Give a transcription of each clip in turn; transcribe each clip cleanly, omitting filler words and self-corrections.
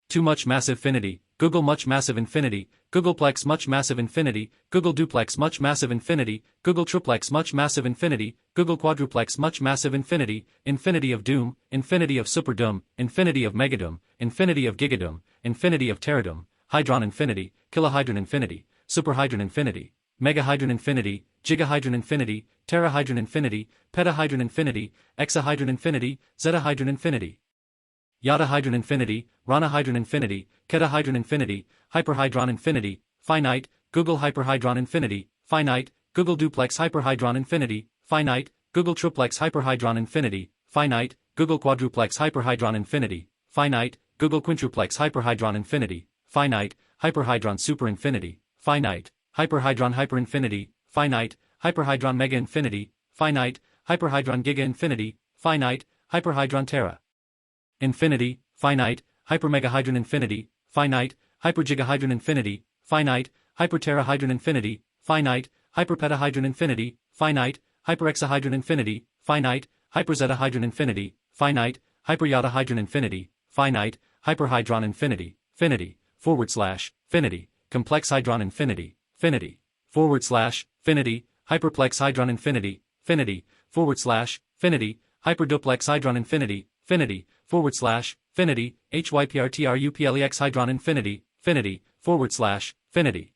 Too much massive finity, Giggol much massive infinity, Giggolplex much massive infinity, Giggol duplex much massive infinity, Giggol triplex much massive infinity, Giggol quadruplex much massive infinity, infinity of doom, infinity of superdoom, infinity of megadoom, infinity of gigadoom, infinity of teradoom, hydron infinity, kilohydron infinity, superhydron infinity, megahydron infinity, gigahydron infinity, terahydron infinity, petahydron infinity, exahydron infinity, zetahydron infinity. Yadahydron infinity, ranahydron infinity, ketahydron infinity, hyperhydron infinity, finite, Giggol hyperhydron infinity, finite, Giggol duplex hyperhydron infinity, finite, Giggol triplex hyperhydron infinity, finite, Giggol quadruplex hyperhydron infinity, finite, Giggol quintuplex hyperhydron infinity, finite, hyperhydron super infinity, finite, hyperhydron hyperinfinity, finite, hyperhydron mega infinity, finite, hyperhydron giga infinity, finite, hyperhydron tera infinity, finite, hypermegahydron infinity, finite, hypergigahydron infinity, finite, hyperterahydron infinity, finite, hyperpetahydron infinity, finite, hyperexahydron infinity, finite, hyperzetahydron infinity, finite, hyperyadahydron infinity, finite, hyperhydron infinity, finity, finity, complex hydron infinity, finity, finity, hyperplex hydron infinity, finity, finity, hyperduplex hydron infinity, finity, finity, hypertruplex hydron infinity, finity, finity,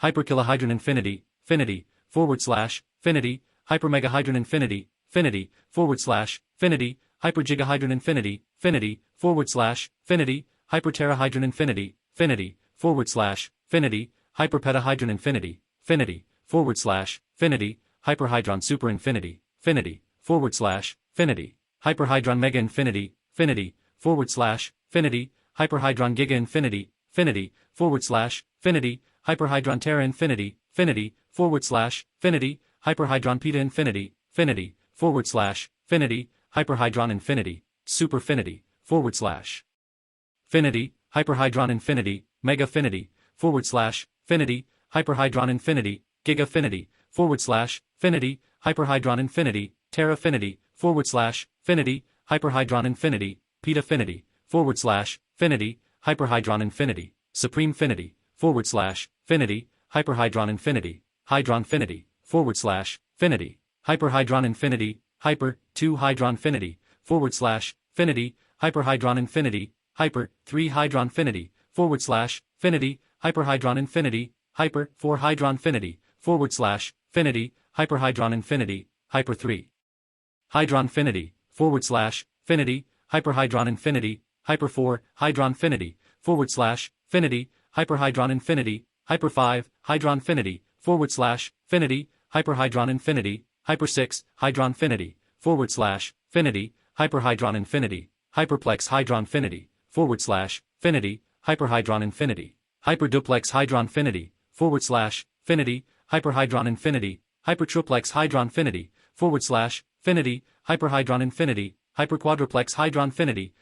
hyperkilohydron infinity, finity, finity, hypermegahydron infinity, finity, finity, hypergigahydron infinity, finity, finity, hyperterahydron infinity, finity, finity, hyperpetahydron infinity, finity, finity, hyperhydron super infinity, finity, finity, hyperhydron mega infinity, finity, finity, hyperhydron giga infinity, finity, finity, hyperhydron tera infinity, finity, finity, hyperhydron peta infinity, finity, finity, hyperhydron infinity, superfinity, finity, hyperhydron infinity, megafinity, finity, hyperhydron infinity, gigafinity, finity, hyperhydron infinity, terafinity, finity, hyperhydron infinity, petafinity, finity, hyperhydron infinity, supremefinity, finity, hyperhydron infinity, hydronfinity, finity, hyperhydron infinity, hyper, 2 hydronfinity, finity, hyperhydron infinity, hyper, 3 hydronfinity, finity, hyperhydron infinity, hyper, 4 hydronfinity, finity, hyperhydron infinity, hyper 3 hydronfinity, finity, hyperhydron infinity, hyper 4 hydronfinity, finity, hyperhydron infinity, hyper 5 hydronfinity, finity, hyperhydron infinity, hyper 6 hydronfinity, finity, hyperhydron infinity, hyperplex hydronfinity, finity, hyperhydron infinity, hyperduplex hydronfinity, finity, hyperhydron infinity, hypertriplex hydronfinity, finity, hyperhydron infinity, hyperquadruplex hydronfinity,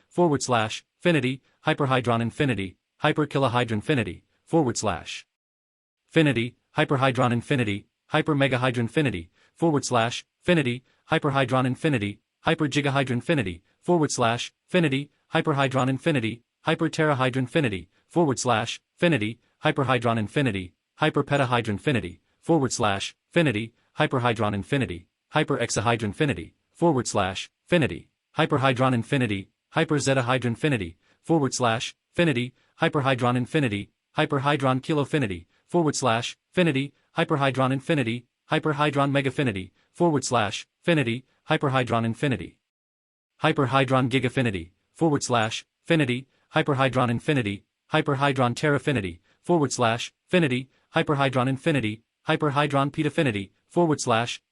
finity, hyperhydron infinity, hyperkilohydronfinity, finity, hyperhydron infinity, hypermegahydronfinity, finity, hyperhydron infinity, hypergigahydronfinity, finity, hyperhydron infinity, hyperterahydronfinity, finity, hyperhydron infinity, hyperpetahydronfinity, finity, hyperhydron infinity, hyperexahydronfinity, finity, hyperhydron infinity, hyperzetahydronfinity, finity, hyperhydron infinity, hyperhydron kilofinity, finity, hyperhydron infinity, hyperhydron megafinity, finity, hyperhydron infinity, hyperhydron gigafinity, finity, hyperhydron infinity, hyperhydron terafinity, finity, hyperhydron infinity, hyperhydron petafinity,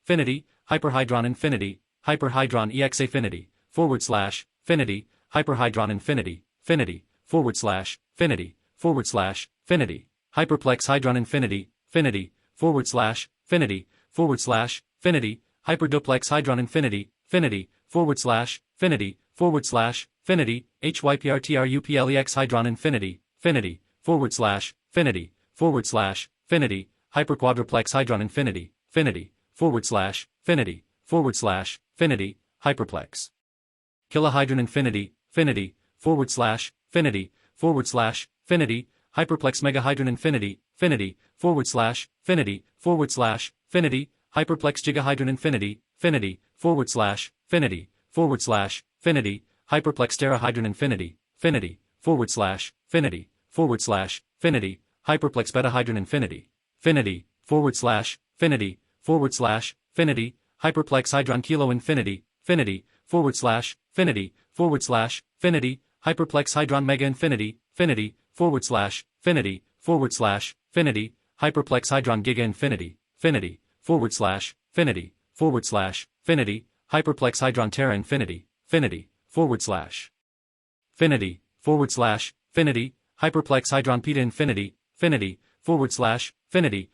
finity, hyperhydron infinity, hyperhydron exafinity, finity, hyperhydron infinity, finity, finity, finity, hyperplex hydron infinity, finity, finity, finity, hyperduplex hydron infinity, finity, finity, finity, hypertruplex hydron infinity, finity, finity, finity, hyperquadruplex hydron infinity, finity, finity, finity, hyperplex kilohydron infinity, finity, finity, Finity, hyperplex megahydron infinity, Finity, Finity, Finity, hyperplex gigahydron infinity, Finity, Finity, Finity, hyperplex terahydron infinity, Finity, Finity, Finity, hyperplex betahydron infinity, Finity, Finity, Finity, hyperplex hydron kilo infinity, Finity, Finity, Finity, hyperplex hydron mega infinity, Finity, Finity, Finity, hyperplex hydron giga infinity, Finity, Finity, Finity, hyperplex hydron terra infinity, Finity, Finity, Finity, hyperplex hydron peta infinity, Finity, Finity,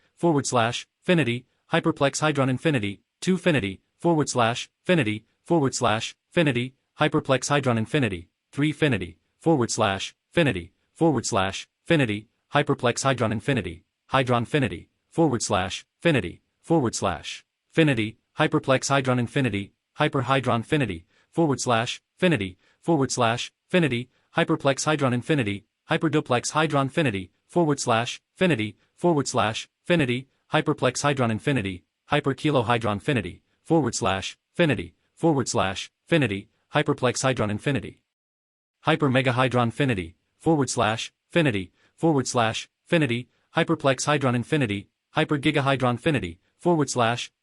Finity, hyperplex hydron infinity, 2 Finity, Finity, Finity, hyperplex hydron infinity, 3 Finity, Finity, Finity, hyperplex hydron infinity, Hydronfinity, Finity, Finity, hyperplex hydron infinity, hyperhydronfinity, Finity, Finity, hyperplex hydron infinity, hyperduplex hydronfinity, Finity, Finity, hyperplex hydron infinity, hyperkilohydronfinity, Finity, Finity, hyperplex hydron infinity, hypermegahydronfinity, Finity, Finity, hyperplex hydron infinity, hypergigahydronfinity,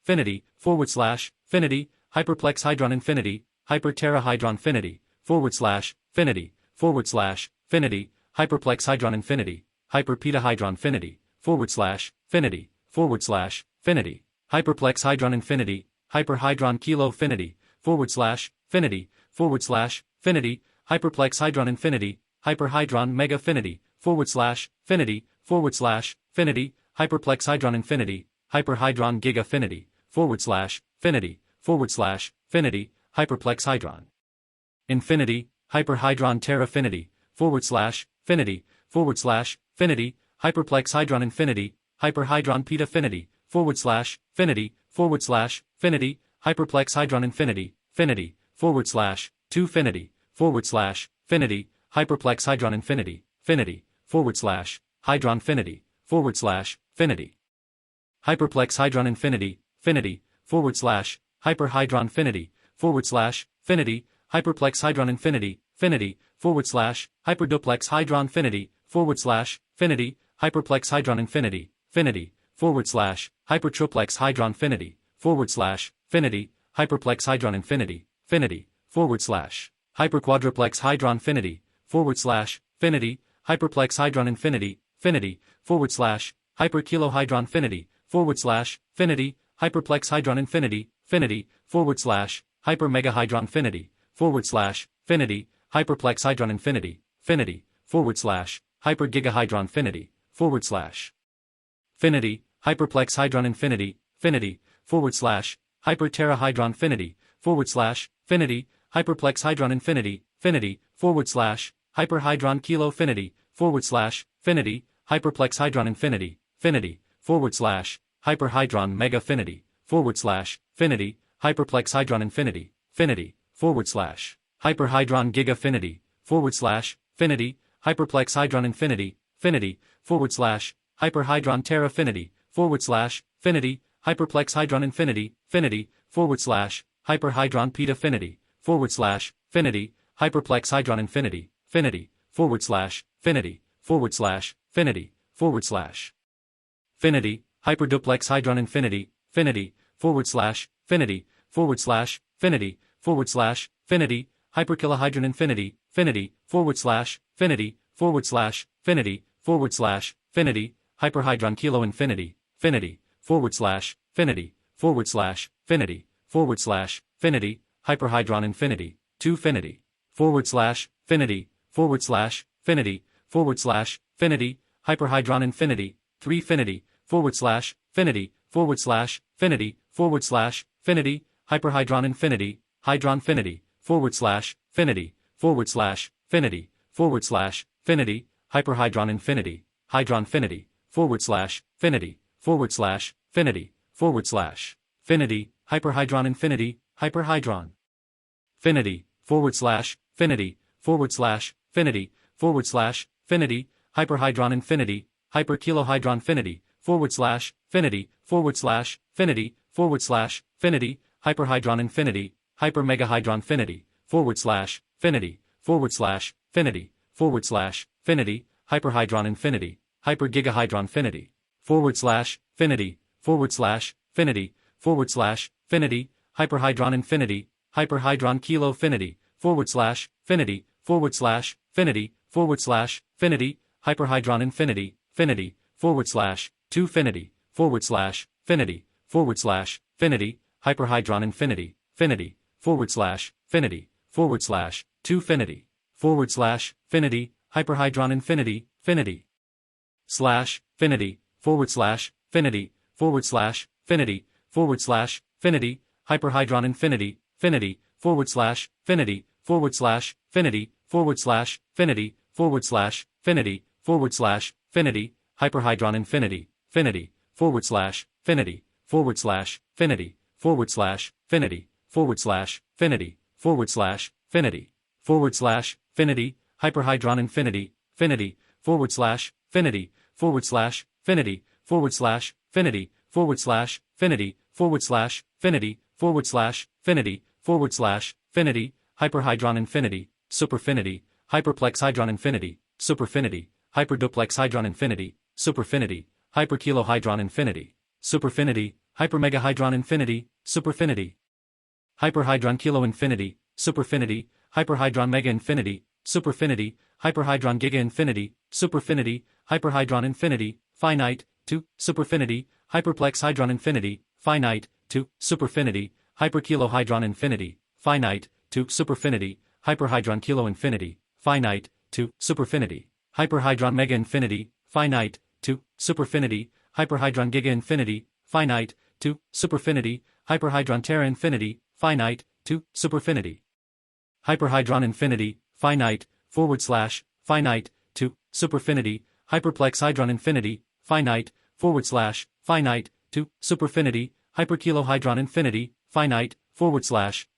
Finity, Finity, hyperplex hydron infinity, hyperterahydronfinity, Finity, Finity, hyperplex hydron infinity, hyperpetahydronfinity, Finity, Finity, hyperplex hydron infinity, hyperhydron kilofinity, Finity, Finity, hyperplex hydron infinity, hyperhydron megafinity, Finity, Finity, hyperplex hydron infinity, hyperhydron gigafinity, Finity, Finity, hyperplex hydron infinity, hyperhydron terrafinity, Finity, Finity, hyperplex hydron infinity, hyperhydron petafinity, Finity, Finity, hyperplex hydron infinity, Finity, 2 Finity, Finity, hyperplex hydron infinity, Finity, hydronfinity, Finity, hyperplex hydron infinity, Finity, hyperhydronfinity, Finity, hyperplex hydron infinity, Finity, hyperduplex hydronfinity, Finity, hyperplex hydron infinity, Finity, hypertriplex hydronfinity, Finity, hyperplex hydron infinity, Finity, hyperquadruplex hydronfinity, Finity, hyperplex hydron infinity, Finity, hyperkilohydronfinity, Finity, hyperplex hydron infinity, Finity, hypermegahydronfinity, Finity, hyperplex hydron infinity, Finity, hypergigahydronfinity, Finity, hyperplex hydron infinity, Finity, hyperterahydronfinity, Finity, hyperplex hydron infinity, Finity, hyperhydron kilofinity, Finity, hyperplex hydron infinity, Finity, hyperhydron megafinity, Finity, hyperplex hydron infinity, Finity, hyperhydron gigafinity, Finity, hyperplex hydron infinity, Finity, hyperhydron terrafinity, Finity, hyperplex hydron infinity, Finity, hyperhydron petafinity, Finity, hyperplex hydron infinity, Finity, Finity, Finity, hyperduplex hydron infinity, Finity, Finity, Finity, Finity, hyperkilohydron infinity, Finity, Finity, Finity, hyperhydron kilo infinity, Finity, Finity, Finity, hyperhydron infinity, 2 Finity, Finity, Finity, Finity, hyperhydron infinity, 3 Finity, Finity, Finity, Finity, hyperhydron infinity, hydronfinity, Finity, Finity, Finity, hyperhydron infinity, hydronfinity, Finity, Finity, Finity, hyperhydron infinity, hyperhydron Finity, Finity, Finity, finity, hyperhydroninfinity, hyperkilohydronfinity, /finity, finity, finity, hyperhydroninfinity, hypermegahydronfinity, finity, finity, finity, hyperhydroninfinity, hypergigahydronfinity, finity, finity, finity, hyperhydroninfinity, hyperhydronkilofinity, finity, finity, finity, hyperhydroninfinity, finity, /2finity, finity, finity, hyperhydroninfinity, finity, finity, /2finity, finity, hyperhydroninfinity, finity, finity, finity, finity, finity, hyperhydroninfinity, finity, finity, finity, finity, finity, finity, hyperhydroninfinity, finity, finity, finity, finity, finity, finity, finity, hyperhydroninfinity, finity, finity, finity, finity, finity, finity, finity, finity, hyperhydroninfinity, superfinity, hyperplexhydroninfinity, superfinity, hyperduplexhydroninfinity, superfinity, hyperkilohydroninfinity, superfinity, hypermegahydroninfinity, superfinity, hyperhydronkiloinfinity, superfinity, hyperhydronmegainfinity, superfinity, hyperhydrongigainfinity, superfinity, hyperhydroninfinity, finite, 2, superfinity, hyperplexhydroninfinity, finite, 2, superfinity, hyperkilohydroninfinity, finite, 2, superfinity, hyperhydronkiloinfinity, finite, 2, superfinity, hyperhydronmegainfinity, finite, 2, superfinity, hyperhydrongigainfinity, finite, 2, superfinity, hyperhydronterainfinity, finite, 2, superfinity, hyperhydroninfinity, finite, finite, 2, superfinity, hyperplexhydroninfinity, finite, finite, 2, superfinity, hyperkilohydroninfinity, finite,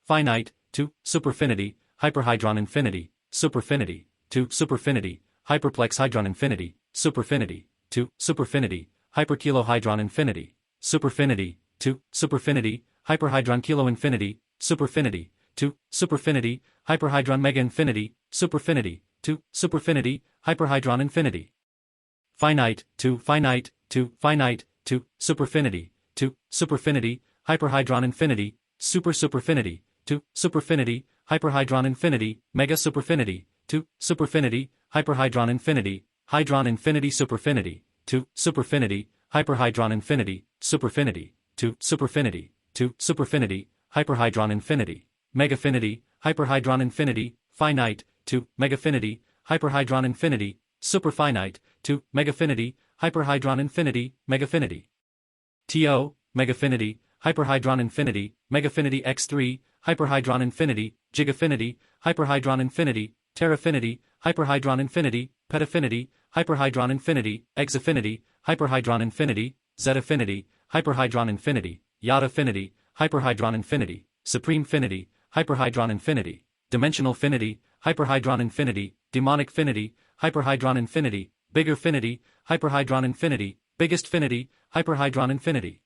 finite, 2, superfinity, hyperhydroninfinity, superfinity, 2, superfinity, hyperplexhydroninfinity, superfinity, 2, superfinity, hyperkilohydroninfinity, superfinity, 2, superfinity, hyperhydronkiloinfinity, superfinity, 2, superfinity, hyperhydronmegainfinity, superfinity, 2, superfinity, hyperhydroninfinity, finite, 2, finite, 2, finite, 2, superfinity, 2, superfinity, hyperhydroninfinity, superfinity, 2, superfinity, hyperhydroninfinity, mega superfinity, 2, superfinity, hyperhydroninfinity, hydroninfinity superfinity, 2, superfinity, hyperhydroninfinity, superfinity, 2, superfinity, 2, superfinity, hyperhydroninfinity, megafinity, hyperhydroninfinity, finite, 2, megafinity, hyperhydroninfinity, superfinite, 2, megafinity, hyperhydroninfinity, megafinity, TO, megafinity, hyperhydroninfinity, megafinity x3, hyperhydroninfinity, gigafinity, hyperhydroninfinity, terafinity, hyperhydroninfinity, petafinity, hyperhydroninfinity, exafinity, hyperhydroninfinity, zetafinity, hyperhydroninfinity, yottafinity, hyperhydroninfinity, supremefinity, hyperhydroninfinity, dimensionalfinity, hyperhydroninfinity, demonicfinity, hyperhydroninfinity, biggerfinity, hyperhydroninfinity, biggestfinity, hyperhydroninfinity,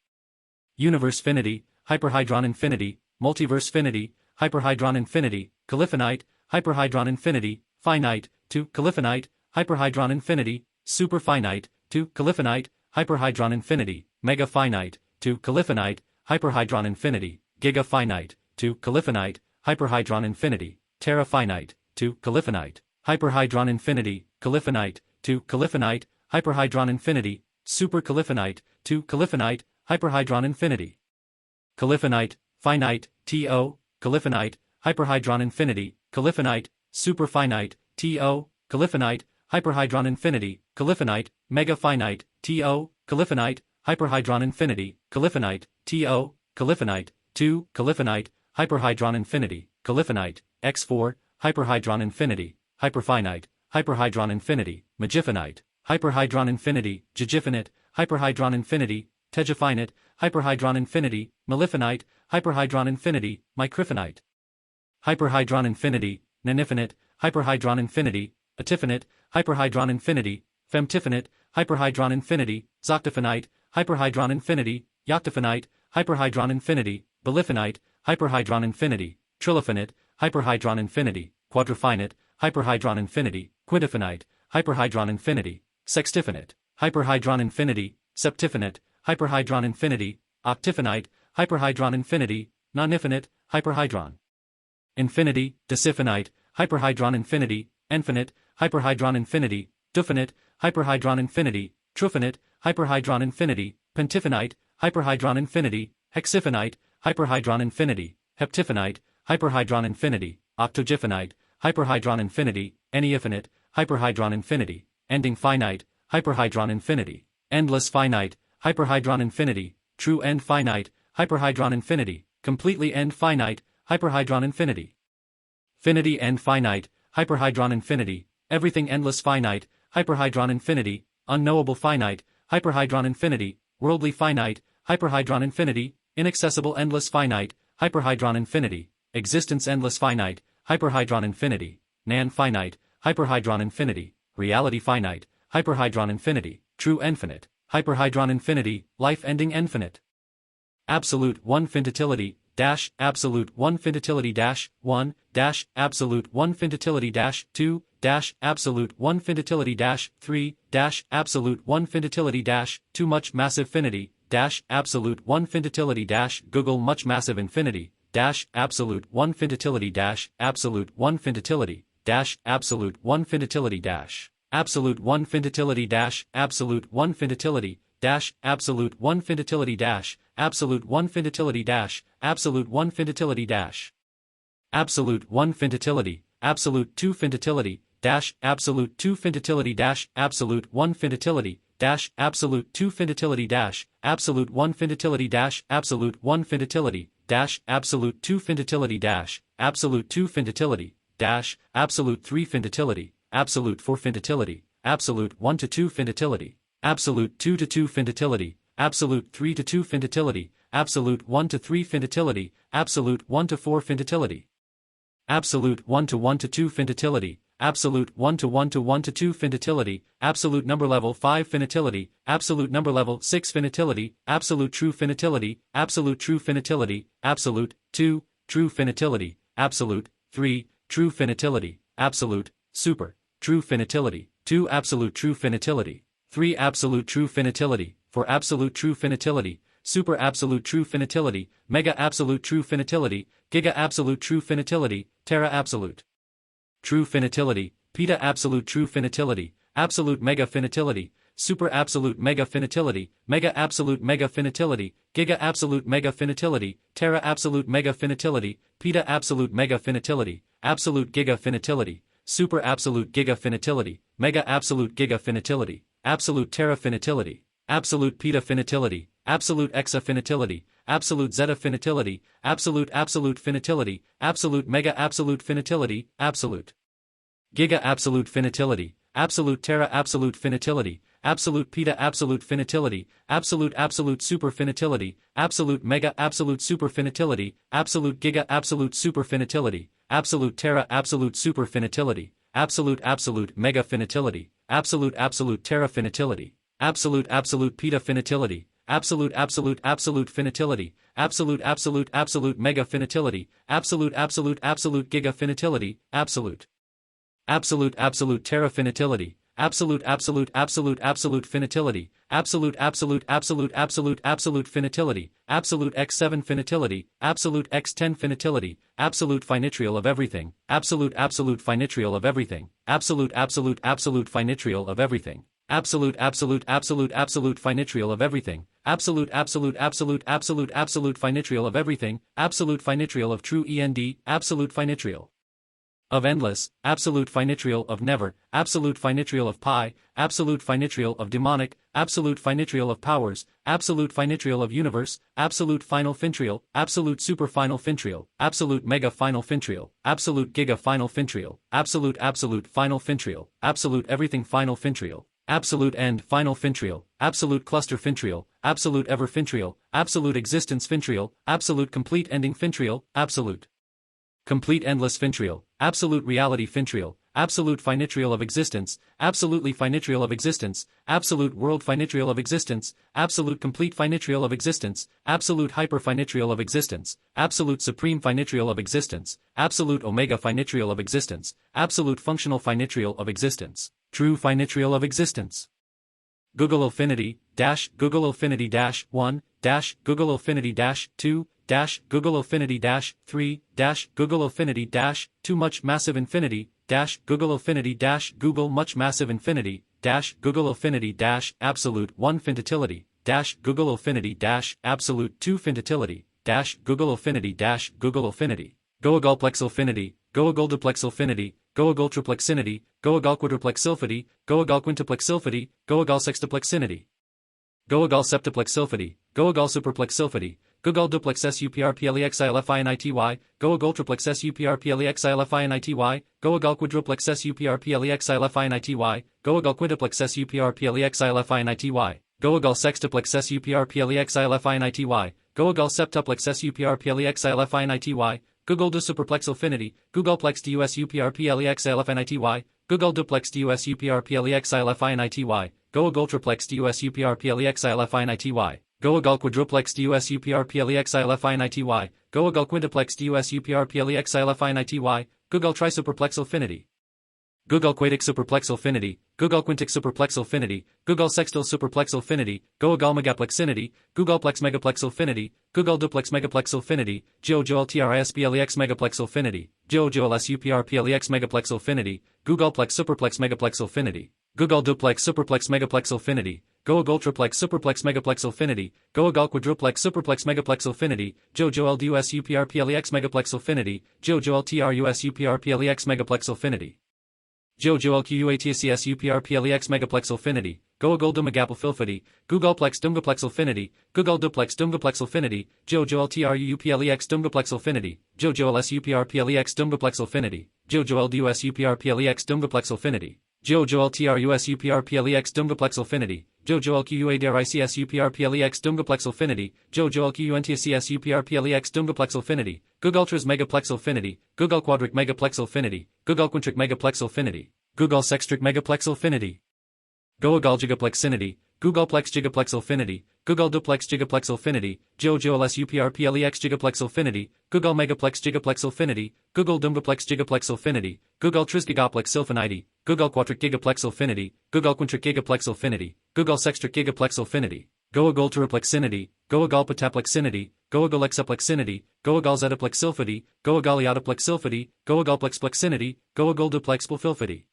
universefinity, hyperhydroninfinity, multiversifinity, hyperhydroninfinity, califinite, hyperhydroninfinity, finite, 2, califinite, hyperhydroninfinity, superfinite, 2, califinite, hyperhydroninfinity, megafinite, 2, califinite, hyperhydroninfinity, gigafinite, 2, califinite, hyperhydroninfinity, terafinite, 2, califinite, hyperhydroninfinity, califinite, 2, califinite, hyperhydroninfinity, supercalifinite, 2, califinite, hyperhydroninfinity, califinite, finite, TO, califinite, hyperhydroninfinity, califinite, superfinite, TO, califinite, hyperhydroninfinity, califinite, megafinite, TO, califinite, hyperhydroninfinity, califinite, TO, califinite, 2, califinite, hyperhydroninfinity, califinite, x4, hyperhydroninfinity, hyperfinite, hyperhydroninfinity, magifinite, hyperhydroninfinity, gigifinite, hyperhydroninfinity, tegifinite, hyperhydroninfinity, malifinite, hyperhydroninfinity, microfinite, hyperhydroninfinity, nanifinite, hyperhydroninfinity, Atifinite, hyperhydron infinity, femtifinite, hyperhydron infinity, zoctifinite, hyperhydron infinity, yoctifinite, hyperhydron infinity, bilifinite, hyperhydron infinity, trilifinite, hyperhydron infinity, quadrifinite, hyperhydron infinity, quintifinite, hyperhydron infinity, sextifinite, hyperhydron infinity, septifinite, hyperhydron infinity, octifinite, hyperhydron infinity, nonifinite, hyperhydron infinity, decifinite, hyperhydron infinity, infinite, hyperhydron infinity, dufinite, hyperhydron infinity, trufinite, hyperhydron infinity, pentifinite, hyperhydron infinity, hexifinite, hyperhydron infinity, heptifinite, hyperhydron infinity, octogifinite, hyperhydron infinity, enneafinite, hyperhydron infinity, endingfinite, hyperhydron infinity, endless finite, hyperhydron infinity, true end finite, hyperhydron infinity, completely end finite, hyperhydron infinity. Finity end finite, hyperhydron infinity, everything endless finite, hyperhydron infinity, unknowable finite, hyperhydron infinity, worldly finite, hyperhydron infinity, inaccessible endless finite, hyperhydron infinity, existence endless finite, hyperhydron infinity, nan-finite, hyperhydron infinity, reality finite, hyperhydron infinity, true infinite, hyperhydron infinity, life ending infinite. Absolute one finitility, dash, absolute one finitility dash, 1, dash, absolute one finitility dash, 2, dash, absolute one finitility dash, 3, dash, absolute one finitility dash, too much massive finity, dash, absolute one finitility dash, Giggol much massive infinity, dash, absolute one finitility dash, absolute one finitility, dash, absolute one finitility dash, absolute one finitility dash, absolute one finitility, dash, absolute one finitility dash, absolute one finitility dash, absolute one finitility dash, absolute one finitility, absolute two finitility, dash, absolute two finitility dash, absolute one finitility, dash, absolute two finitility dash, absolute one finitility dash, absolute one finitility, dash, absolute two finitility dash, absolute two finitility, dash, absolute three finitility, absolute four finitility, absolute 1 to 2 finitility, absolute 2 to 2 finitility, absolute 3 to 2 finitility, absolute 1 to 3 finitility, absolute 1 to 4 finitility, absolute 1 to 1 to 2 finitility, absolute 1 to 1 to 1 to 2 finitility, absolute number level 5 finitility, absolute number level 6 finitility, absolute true finitility, absolute true finitility, absolute 2 true finitility, absolute 3 true finitility, absolute super true finitility, 2 absolute true finitility, 3 absolute true finitility, 4 absolute true finitility, super absolute true finitility, mega absolute true finitility, giga absolute true finitility, tera absolute true finitility, peta absolute true finitility, absolute mega finitility, super absolute mega finitility, mega absolute mega finitility, giga absolute mega finitility, tera absolute mega finitility, peta absolute mega finitility, absolute giga finitility, super absolute giga finitility, mega absolute giga finitility, absolute tera finitility, absolute peta finitility, absolute exa finitility, absolute zeta finitility, absolute finitility, absolute mega absolute finitility, absolute giga absolute finitility, absolute tera absolute finitility, absolute peta absolute finitility, absolute super finitility, absolute mega absolute super finitility, absolute giga absolute super finitility, absolute tera absolute super finitility, absolute mega finitility, absolute tera finitility, absolute peta finitility, absolute finitility, absolute mega finitility, absolute giga finitility, absolute tera finitility, absolute finitility, absolute finitility, absolute x7 finitility, absolute x10 finitility, absolute finitrial of everything, absolute finitrial of everything, absolute finitrial of everything, absolute finitrial of everything, absolute finitrial of everything, absolute finitrial of true END, absolute finitrial of endless, absolute finitrial of never, absolute finitrial of pi, absolute finitrial of demonic, absolute finitrial of powers, absolute finitrial of universe, absolute final fintrial, absolute super final fintrial, absolute mega final fintrial, absolute giga final fintrial, absolute final fintrial, absolute everything final fintrial, absolute end final fintrial, absolute cluster fintrial, absolute ever fintrial, absolute existence fintrial, absolute complete ending fintrial, absolute complete endless fintrial, absolute reality fintrial, absolute finitrial of existence, absolutely finitrial of existence, absolute world finitrial of existence, absolute complete finitrial of existence, absolute hyperfinitrial of existence, absolute supreme finitrial of existence, absolute omega finitrial of existence, absolute functional finitrial of existence, true finitrial of existence. Giggolfinity-1, Giggolfinity-2, Giggolfinity-3, Giggolfinity-2 much massive infinity, Giggolfinity-Google much massive infinity, Giggolfinity-absolute 1 finitility, Giggolfinity-absolute 2 finitility, Giggolfinity-Giggolfinity. Goagalplexilfinity, Goagalduplexilfinity, Goagaltriplexinity, Goagalquadruplexilfity, Goagalquintuplexilfity, Goagalsextuplexinity. Goagalseptuplexilfity, Goagalsuperplexilfity, Goagalduplex-SUPRPLEXILFINITY, Goagaltriplex-SUPRPLEXILFINITY, Goagalquadruplex-SUPRPLEXILFINITY, Goagalquintuplex-SUPRPLEXILFINITY, Goagalsextuplex-SUPRPLEXILFINITY, Goagalseptuplex-SUPRPLEXILFINITY, Googledusuperplexilfinity, Googleplex-DUSUPRPLEXILFINITY, Googleduplex-DUSUPRPLEXILFINITY, Goagaltriplex-DUSUPRPLEXILFINITY, Goagalquadruplex-DUSUPRPLEXILFINITY, Goagalquintuplex-DUSUPRPLEXILFINITY, Goagaltrisuperplexilfinity. Goagalquadic superplexilfinity, Goagalquintic superplexilfinity, Goagalsextil superplexilfinity, Goagalmegaplexinity, Goagalplex megaplexilfinity, Goagalduplex megaplexilfinity, Goagaltrisplex megaplexilfinity, Goagalsuprplex megaplexilfinity, Goagalplex superplex megaplexilfinity, Goagalduplex superplex megaplexilfinity, Goagaltriplex superplex megaplexilfinity, Goagalquadruplex superplex megaplexilfinity, Goagaldusuprplex megaplexilfinity, Goagaltrusuprplex megaplexilfinity. GoagalquatcsUPRPLEX megaplexilfinity, Goagaldumegaplefilfity, Googleplex dumgaplexilfinity, Googalduplex dumgaplexilfinity, Goagaltruplex dumgaplexilfinity, Goagalsuprplex dumgaplexilfinity, Goagaldusuprplex dumgaplexilfinity, Goagaltrusuprplex dumgaplexilfinity, Goagalquadaricsuprplex dumgaplexilfinity, GoagalquntcsUPRPLEX dumgaplexilfinity, Goagaltras megaplexilfinity, Goagalquadric megaplexilfinity, Goagalquintric megaplexilfinity, Goagalsextric megaplexilfinity. Goagalgigaplexinity, Googleplex gigaplexilfinity, Googalduplex gigaplexilfinity, Goagalsuprplex gigaplexilfinity, Goagalmegaplex gigaplexilfinity, Googaldumgaplex gigaplexilfinity, Goagaltrisgigaplexilfinity, Goagalquatric gigaplexilfinity, Goagalquintric gigaplexilfinity, Goagalsextric gigaplexilfinity, Goagalteruplexinity, Goagalpataplexinity, Goagalexaplexinity, Goagalzetaplexilfity, Goagaliataplexilfity, Goagalplexplexinity, Goagalduplexplefilfity.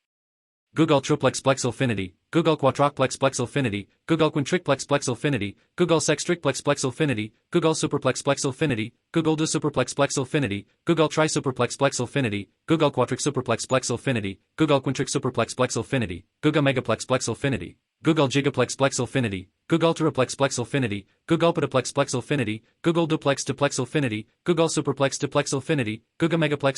Goagaltriplexplexilfinity, Goagalquatrocplexplexilfinity, Goagalquintricplexplexilfinity, Goagalsextricplexplexilfinity, Goagalsuperplexplexilfinity, Goagaldusuperplexplexilfinity, Goagaltrisuperplexplexilfinity, Goagalquatricsuperplexplexilfinity, Goagalquintricsuperplexplexilfinity, Goagamegaplexplexilfinity, Goagalgigaplexplexilfinity, Goagalteruplexplexilfinity, Goagalpataplexplexilfinity, Goagalduplexduplexilfinity, Goagalsuperplexduplexilfinity, Googamegaplex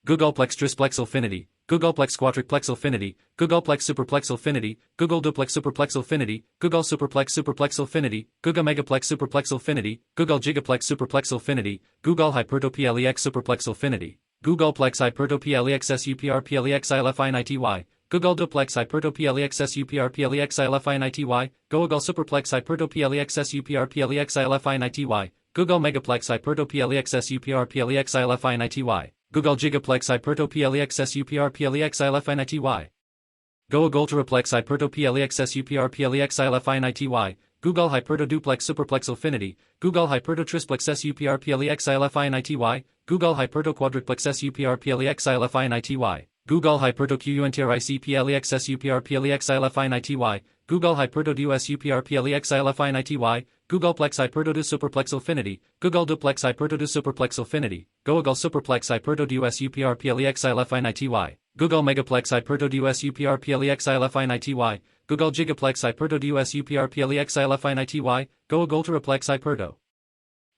Googleplex-trisplexilfinity, Googleplex-quadricplexilfinity, Googleplex-superplexilfinity, Googleduplex-superplexilfinity, Googlesuperplex-superplexilfinity, Googamegaplex-superplexilfinity, Googlegigaplex-superplexilfinity, Googlehypertoplex-superplexilfinity, Googleplex-hypertoplex-SUPRPLEX-ILFINITY, Googleduplex-hypertoplex-SUPRPLEX-ILFINITY, Googlesuperplex-hypertoplex-SUPRPLEX-ILFINITY, Googlemegaplex-hypertoplex-SUPRPLEX-ILFINITY, Googlegigaplex-hypertoplex-SUPRPLEX-ILFINITY, Googletriplex-hypertoplex-SUPRPLEX-ILFINITY, Googlehypertoduplex-superplexilfinity, Googlehypertotrisplex-SUPRPLEX-ILFINITY, Googlehypertoquadriplex-SUPRPLEX-ILFINITY, GooglehypertoQUNTRICPLEX-SUPRPLEX-ILFINITY, GooglehypertodusUPRPLEX-ILFINITY, Googleplex-hypertodussuperplexilfinity, Googleduplex-hypertodussuperplexilfinity, Googlesuperplex-hypertodusUPRPLEX-ILFINITY, Googlemegaplex-hypertodusUPRPLEX-ILFINITY, Googlegigaplex-hypertodusUPRPLEX-ILFINITY, Googleteraplex-hyperto.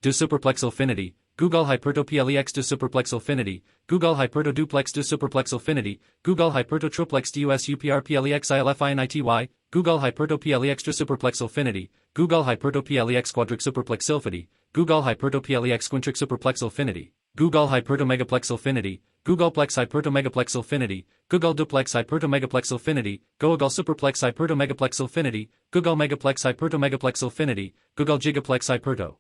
Dusuperplexilfinity, Googlehypertoplex-dusuperplexilfinity, Googlehypertoduplex-dusuperplexilfinity, Googlehypertotriplex-DUSUPRPLEX-ILFINITY, Googlehypertoplex-dusuperplexilfinity, Googlehypertoplex-quadricsuperplexilfity, Googlehypertoplex-quintricsuperplexilfinity, Googlehypertomegaplexilfinity, Googleplex hypertomegaplexilfinity, Giggol duplex hypertomegaplexilfinity, Googol superplex hypertomegaplexilfinity, Giggol megaplex hypertomegaplexilfinity, Giggol gigaplex hyperto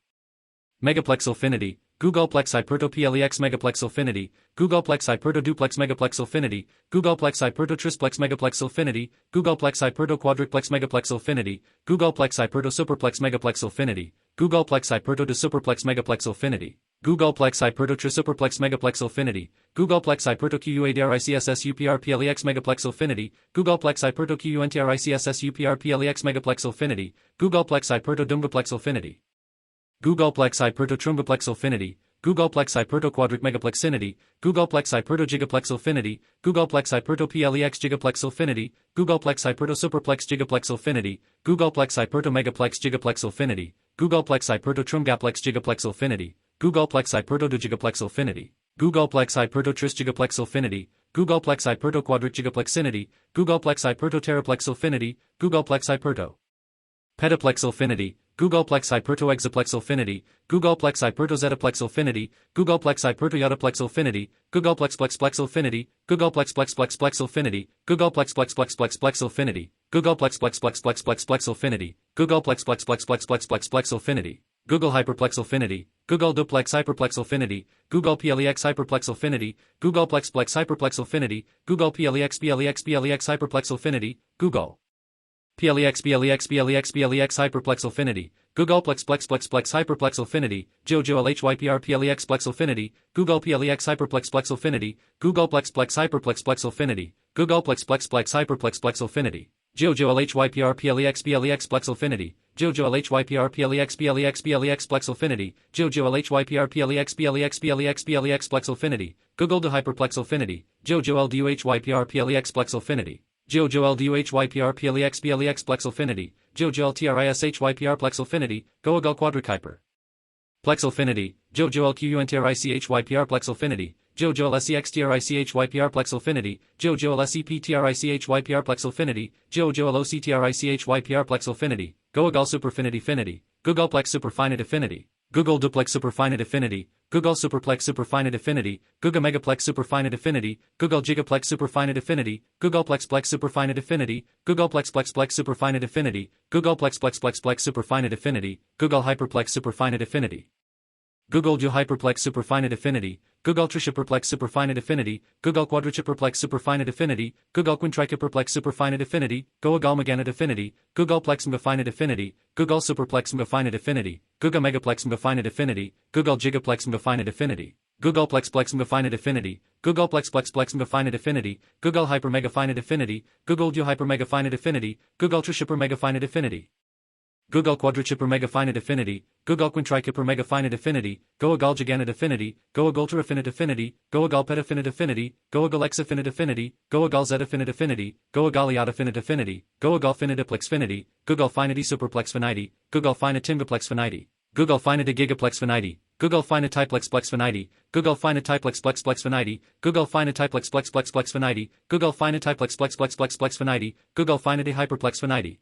megaplexilfinity, Googleplex hypertoplex megaplexilfinity, Googleplex hypertoduplex megaplexilfinity, Googleplex hypertotrisplex megaplexilfinity, Googleplex hypertoquadruplex megaplexilfinity, Googleplex hypertosuperplex megaplexilfinity, Googleplex hypertodesuperplex megaplexilfinity, Googleplex hypertotrisuperplex megaplexilfinity, Googleplex hypertoquadricsussuprplex megaplexilfinity, Googleplex hypertoquadricsussuprplex megaplexilfinity, Googleplex hypertodumgaplexilfinity, Googleplex hypertotrumbgaplexilfinity, Googleplex hypertoquadric megaplexinity, Googleplex hypertogigaplexilfinity, Googleplex hypertoplex gigaplexilfinity, Googleplex hypertosuperplex gigaplexilfinity, Googleplex hypertomegaplex gigaplexilfinity, Googleplex hypertotrumgaplex gigaplexilfinity, Googleplex hypertodogigaplexilfinity, Googleplex hypertotrisgigaplexilfinity, Googleplex hypertoquadric gigaplexinity, Googleplex hypertoterraplexilfinity, Googleplex hyperto petaplexilfinity, Googleplex hypertoexaplexilfinity, Googleplex hypertozetaplexilfinity, Googleplex hypertoyotaplexilfinity, Googleplexplexplexilfinity, Googleplexplexplexplexilfinity, Googleplexplexplexplexplexilfinity, Googleplexplexplexplexplexilfinity, Googleplexplexplexplexplexilfinity, Google hyperplexilfinity, Google duplex hyperplexilfinity, Google plex hyperplexilfinity, Googleplex hyperplexilfinity, Google plex hyperplexilfinity, Google Plex hyperplexilfinity, Googleplex hyperplexilfinity, Jojo LHYPR plex plexilfinity, Google plex hyperplexilfinity, Googleplex hyperplexilfinity, Googleplex hyperplexilfinity, Jojo LHYPR plex plexilfinity, Jojo LHYPR plex plexilfinity, Jojo LHYPR plex plexilfinity, Google de hyperplexilfinity, Jojo LDUHYPR plex plexilfinity, Jojo LDUHYPR plex plexilfinity, Jojo LTRISHYPR plexilfinity, Goagal quadric hyper plexilfinity, Jojo LQUNTRICHYPR plexilfinity, Jojo LSEXTRICHYPR plexilfinity, Jojo LSEPTRICHYPR plexilfinity, Jojo LOCTRICHYPR plexilfinity, Goagal superfinityfinity, Googleplex superfinityfinity, Google duplex superfinityfinity, Google superplex superfinityfinity, Google megaplex superfinityfinity, Google gigaplex superfinityfinity, Googleplex superfinityfinity, Googleplex superfinityfinity, Googleplex superfinityfinity, Google hyperplex superfinityfinity, Google du hyperplex superfinityfinity, Google trishipperplex superfinityfinity, Google quadruchipperplex superfinityfinity, Google quintrichipperplex superfinityfinity, Goagal meganityfinity, Googleplex megafinityfinity, Google superplex megafinityfinity, Google megaplex megafinityfinity, Google gigaplex megafinityfinity, Googleplex megafinityfinity, Googleplex megafinityfinity, Google hypermegafinityfinity, Google du hypermegafinityfinity, Google trishipper megafinityfinity, Google quadruchipper megafinityfinity, Google quintrichipper megafinityfinity, Goagal gigantifinity, Goagal terafinityfinity, Goagal petafinityfinity, Goagal exafinityfinity, Goagal zetafinityfinity, Goagal iotafinityfinity, Goagal finitiplexfinity, Google finity superplexfinity, Google finitimgaplexfinity, Google finitygigaplex Google finitiplex Google finitiplex Google finitiplex Google finitiplex Google finity hyperplexfinity,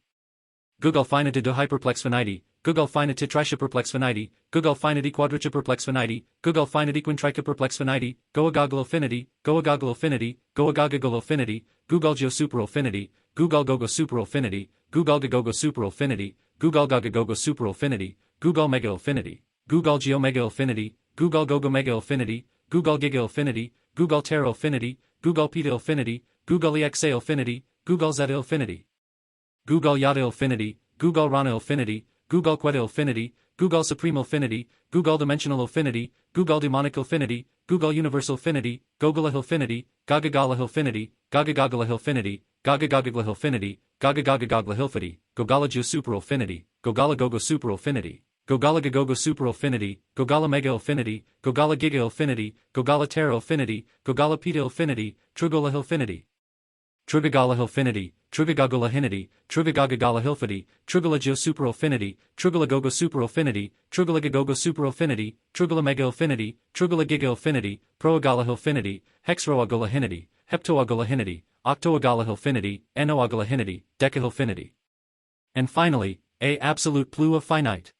Google finity to hyperplexfinity, Google finity trishipperplexfinity, Google finity quadruchipperplexfinity, Google finity quintrichipperplexfinity, Goagagalofinity, Goagagalofinity, Goagagagalofinity, Google geosuperalfinity, Google gogosuperalfinity, Google gagogosuperalfinity, Google gagagogosuperalfinity, Google megalfinity, Google geomegalfinity, Google gogomegalfinity, Google gigalfinity, Google teralfinity, Google pedalfinity, Google exalfinity, Google zetalfinity, Google Yodalfinity, Google Ronalfinity, Google Quedalfinity, Google Supremalfinity, Google Dimensionalfinity, Google Demonicalfinity, Google Universalfinity, Gogalahilfinity, Gagagalahilfinity, Gagagagalahilfinity, Gagagagalahilfinity, Gagagagagalahilfinity, Gogalageosuperalfinity, Gogalagogosuperalfinity, Gogalagagogosuperalfinity, Gogalamegalfinity, Gogalagigalfinity, Gogalateralfinity, Gogalapedalfinity, Trugalahilfinity, Trugagalahilfinity, Trugagagalahinity, Trugagagagalahilfinity, Trugalageosuperalfinity, Trugalagogosuperalfinity, Trugalagagogosuperalfinity, Trugalamegalfinity, Trugalagigalfinity, Proagalahilfinity, Hexroagalahinity, Heptoagalahinity, Octoagalahilfinity, Enoagalahinity, Decahilfinity. And finally, a absolute plu of finite.